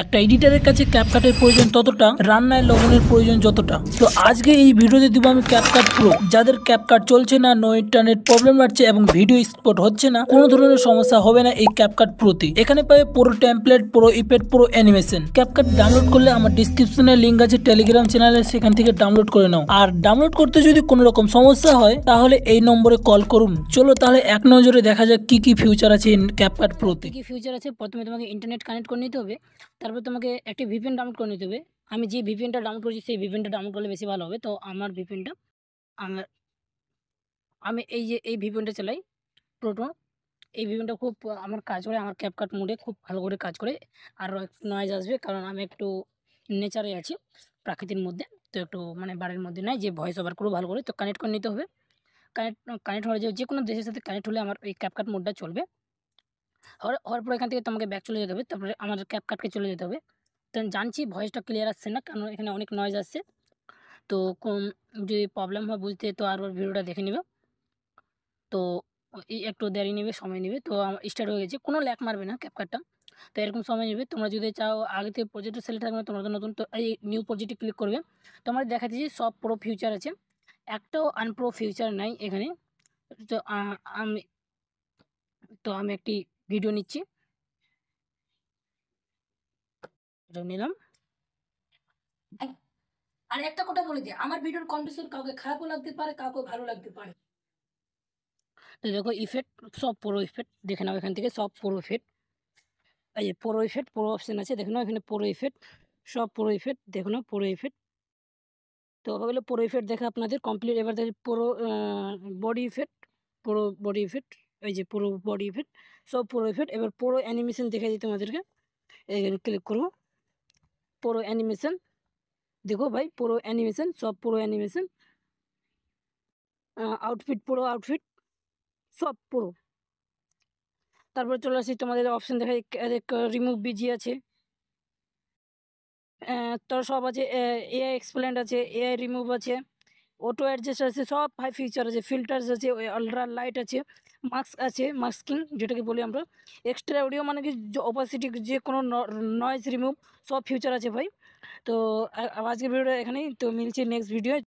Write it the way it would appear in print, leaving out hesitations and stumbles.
একটা এডিটারের কাছে ক্যাপকাটের প্রয়োজন ততটা, রান্নায় লবণের প্রয়োজন যতটা। তো আজকে এই ভিডিওতে দিব আমি ক্যাপকাট প্রো। যাদের ক্যাপকাট চলছে না, নো ইন্টারনেট প্রবলেম আসছে এবং ভিডিও এক্সপোর্ট হচ্ছে না, কোনো ধরনের সমস্যা হবে না এই ক্যাপকাট প্রোতে। এখানে পাবে পুরো টেমপ্লেট, পুরো ইফেক্ট, পুরো অ্যানিমেশন। ক্যাপকাট ডাউনলোড করলে আমার ডিসক্রিপশনে লিঙ্ক আছে টেলিগ্রাম চ্যানেলে, সেখান থেকে ডাউনলোড করে নাও। আর ডাউনলোড করতে যদি কোনো রকম সমস্যা হয় তাহলে এই নম্বরে কল করুন। চলো তাহলে এক নজরে দেখা যাক কি কি ফিউচার আছে ক্যাপকাট প্রোতে। কি ফিউচার আছে, প্রথমে তোমাকে ইন্টারনেট কানেক্ট করে নিতে হবে, তারপর তোমাকে একটি ভিপিএন ডাউনলোড করে নিতে হবে। আমি যে ভিপিএনটা ডাউনলোড করেছি সেই ভিপিএনটা ডাউনলোড করলে বেশি ভালো হবে। তো আমার ভিপিএনটা আমার আমি এই ভিপিএনটা চালাই, প্রোটন। এই ভিপিএনটা খুব আমার কাজ করে, আমার ক্যাপকাট মোডে খুব ভালো করে কাজ করে। আর নয়েজ আসবে কারণ আমি একটু নেচারে আছি, প্রাকৃতির মধ্যে। তো একটু মানে বাড়ির মধ্যে নাই যে ভয়েস ওভার করে ভালো করে। তো কানেক্ট করে নিতে হবে। কানেক্ট কানেক্ট হয়ে যে কোনো দেশের সাথে কানেক্ট হলে আমার এই ক্যাপকাট মোডটা চলবে। হওয়ার পর এখান থেকে তোমাকে ব্যাক চলে যেতে হবে, তারপরে আমাদের ক্যাপকাটকে চলে যেতে হবে। তো আমি জানছি ভয়েসটা ক্লিয়ার আসছে না, কারণ এখানে অনেক নয়েজ আসছে। তো যদি প্রবলেম হয় বুঝতে, তো আরও ভিডিওটা দেখে নেবে। তো এই একটু দেরি নেবে, সময় নেবে। তো আমার স্টার্ট হয়ে গেছে, কোনো ল্যাগ মারবে না ক্যাপকাটটা। তো এরকম সময় নেবে। তোমরা যদি চাও আগে থেকে প্রজেক্টটা সিলেক্ট থাকবে না, তোমরা তো নতুন, তো এই নিউ প্রজেক্টে ক্লিক করবে। তো আমরা দেখা দিচ্ছি সব প্রো ফিউচার আছে, একটাও আনপ্রো ফিউচার নাই এখানে। তো আমি আমি একটি ভিডিও নিচ্ছি, এটা নিলাম। আর একটা কথা বলে দিই, আমার ভিডিওর কন্ডিশন কাউকে খারাপও লাগতে পারে, কাউকে ভালো লাগতে পারে। তো দেখো ইফেক্ট, সব পুরো ইফেক্ট দেখে নাও এখান থেকে, সব পুরো ইফেক্ট। এই যে পুরো ইফেক্ট, পুরো অপশন আছে, দেখে নাও এখানে পুরো ইফেক্ট, সব পুরো ইফেক্ট দেখো নাও, পুরো ইফেক্ট। তো ওগুলো পুরো ইফেক্ট দেখা আপনাদের কমপ্লিট। এবার দেখি পুরো বডি ইফেক্ট, পুরো বডি ইফেক্ট, এই যে পুরো বডি ইফেক্ট, সব পুরো ইফেক্ট। এবার পুরো অ্যানিমেশন দেখে দিই তোমাদেরকে, এখানে ক্লিক করবো, পুরো অ্যানিমেশন দেখো ভাই, পুরো অ্যানিমেশন, সব পুরো অ্যানিমেশন। আউটফিট, পুরো আউটফিট, সব পুরো। তারপরে চলে আসি, তোমাদের অপশন দেখা রিমুভ বিজি আছে, তো সব আছে, এআই এক্সপ্লেন্ড আছে, এআই রিমুভ আছে, অটো অ্যাডজাস্ট আছে, সব হাই ফিচার আছে, ফিল্টার্স আছে, আলট্রা লাইট আছে, মাস্ক আছে, মাস্কিং যেটাকে বলি আমরা, এক্সট্রা অডিও মানে কি অপাসিটি, যে কোনো নয়েজ রিমুভ, সব ফিচার আছে ভাই। তো আজকের ভিডিওটা এখানেই, তো মিলছে নেক্সট ভিডিও।